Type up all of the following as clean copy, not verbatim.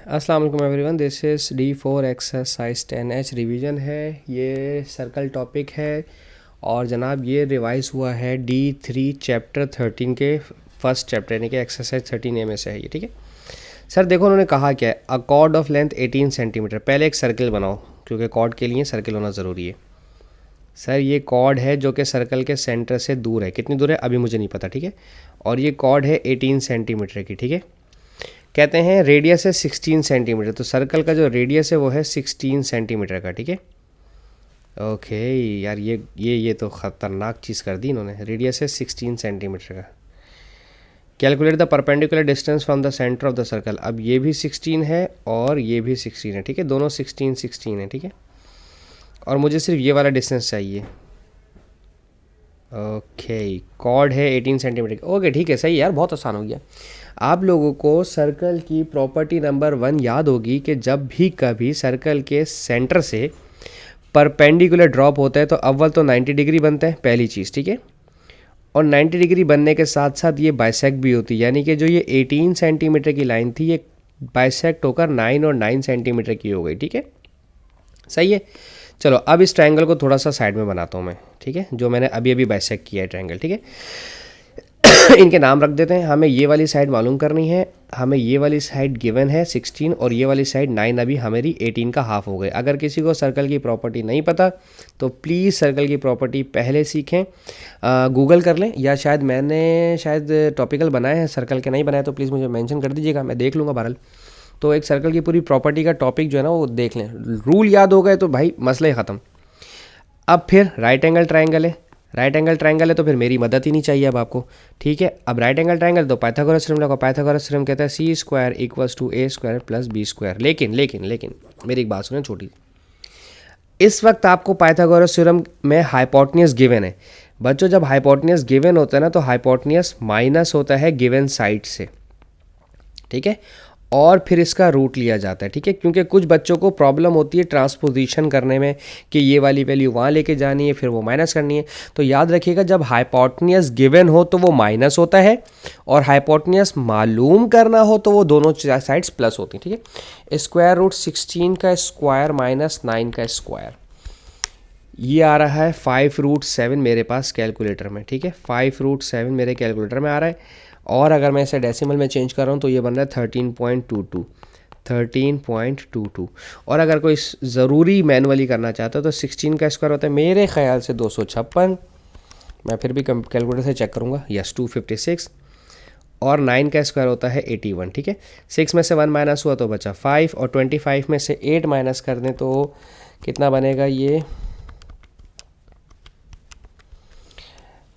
अस्सलाम वालेकुम everyone, this is D4 exercise 10H revision है। ये सर्कल टॉपिक है और जनाब ये रिवाइज़ हुआ है D3 चैप्टर 13 के फर्स्ट चैप्टर यानी कि एक्सरसाइज 13A में से है ये। ठीक है सर, देखो उन्होंने कहा क्या है, अ कॉर्ड ऑफ लेंथ 18 सेंटीमीटर। पहले एक सर्कल बनाओ क्योंकि कॉर्ड के लिए सर्कल होना ज़रूरी है। सर ये कॉर्ड है जो कि सर्कल के सेंटर से दूर है, कितनी दूर है अभी मुझे नहीं पता। ठीक है, और ये कॉर्ड है 18 सेंटीमीटर की। ठीक है, कहते हैं रेडियस है 16 सेंटीमीटर, तो सर्कल का जो रेडियस है वो है 16 सेंटीमीटर का। ठीक है, ओके यार, ये तो ख़तरनाक चीज़ कर दी इन्होंने। रेडियस है 16 सेंटीमीटर का। Calculate the perpendicular distance from the centre of the circle. अब ये भी 16 है और ये भी 16 है। ठीक है, दोनों 16 है। ठीक है, और मुझे सिर्फ ये वाला डिस्टेंस चाहिए। ओके, कॉर्ड है 18 सेंटीमीटर। ओके ठीक है, सही यार, बहुत आसान हो गया। आप लोगों को सर्कल की प्रॉपर्टी नंबर 1 याद होगी कि जब भी कभी सर्कल के सेंटर से परपेंडिकुलर ड्रॉप होता है तो अव्वल तो 90 डिग्री बनता है, पहली चीज़। ठीक है, और 90 डिग्री बनने के साथ साथ ये बाइसेक्ट भी होती है, यानी कि जो ये 18 सेंटीमीटर की लाइन थी ये बाइसेक्ट होकर 9 और 9 सेंटीमीटर की हो गई। ठीक है, सही है। चलो अब इस ट्रायंगल को थोड़ा सा साइड में बनाता हूँ मैं। ठीक है, जो मैंने अभी अभी बाइसेक्ट किया है ट्रायंगल। ठीक है, इनके नाम रख देते हैं। हमें ये वाली साइड मालूम करनी है, हमें ये वाली साइड गिवन है 16 और ये वाली साइड 9, अभी हमारी 18 का हाफ हो गए। अगर किसी को सर्कल की प्रॉपर्टी नहीं पता तो प्लीज़ सर्कल की प्रॉपर्टी पहले सीखें, गूगल कर लें, या शायद टॉपिकल बनाए हैं सर्कल के, नहीं बनाए तो प्लीज़ मुझे मेंशन कर दीजिएगा, मैं देख लूँगा बहरहाल। तो एक सर्कल की पूरी प्रॉपर्टी का टॉपिक जो है ना वो देख लें, रूल याद हो गए तो भाई मसला ही ख़त्म। अब फिर राइट एंगल ट्रायंगल है, राइट एंगल ट्रायंगल है तो फिर मेरी मदद ही नहीं चाहिए अब आपको। ठीक है, अब राइट एंगल ट्रायंगल तो पाइथागोरस थ्योरम लगा। पाइथागोरस थ्योरम कहता है C² = A² + B²। लेकिन मेरी एक बात सुने छोटी, इस वक्त आपको पाइथागोरस थ्योरम में हाइपोटेन्यूस गिवन है। बच्चों जब हाइपोटेन्यूस गिवन होता है ना तो हाइपोटेन्यूस माइनस होता है गिवन साइड से। ठीक है, और फिर इसका रूट लिया जाता है। ठीक है, क्योंकि कुछ बच्चों को प्रॉब्लम होती है ट्रांसपोजिशन करने में कि ये वाली वैल्यू वहाँ लेके जानी है फिर वो माइनस करनी है। तो याद रखिएगा जब हाइपोटेन्यूस गिवन हो तो वो माइनस होता है, और हाइपोटेन्यूस मालूम करना हो तो वो दोनों साइड्स प्लस होती हैं। ठीक है, √16 का स्क्वायर माइनस 9 का स्क्वायर, ये आ रहा है 5√7 मेरे पास कैलकुलेटर में। ठीक है, 5√7 मेरे कैलकुलेटर में आ रहा है, और अगर मैं इसे डेसिमल में चेंज कर रहा हूँ तो ये बन रहा है 13.22। और अगर कोई ज़रूरी मैनुअली करना चाहता है तो 16 का स्क्वायर होता है मेरे ख्याल से 256, मैं फिर भी कैलकुलेटर से चेक करूँगा, यस 256, और 9 का स्क्वायर होता है 81। ठीक है, 6 में से 1 माइनस हुआ तो बचा 5, और 25 में से 8 माइनस कर दें तो कितना बनेगा, ये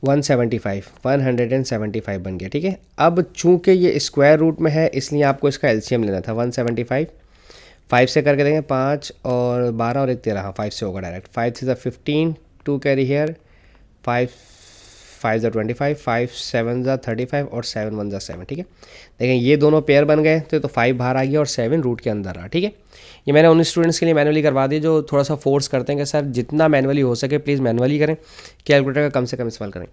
175 बन गया। ठीक है, अब चूंकि ये स्क्वायर रूट में है इसलिए आपको इसका एलसीएम लेना था। 175 5 से करके देंगे, 5 और 12 और 1 13, हाँ 5 से होगा डायरेक्ट। 5 3 15, 2 कैरी हेयर, 5 5 25, 5 7 35 और 7 1 7। ठीक है, देखें ये दोनों पेयर बन गए तो 5 बाहर आ गया और 7 रूट के अंदर रहा। ठीक है, ये मैंने उन स्टूडेंट्स के लिए मैनुअली करवा दिया जो थोड़ा सा फोर्स करते हैं कि सर जितना मैनुअली हो सके प्लीज़ मैनुअली करें, कैलकुलेटर का कम से कम इस्तेमाल करें।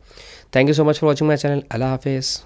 Thank you so much for watching my channel. Allah हाफिज़।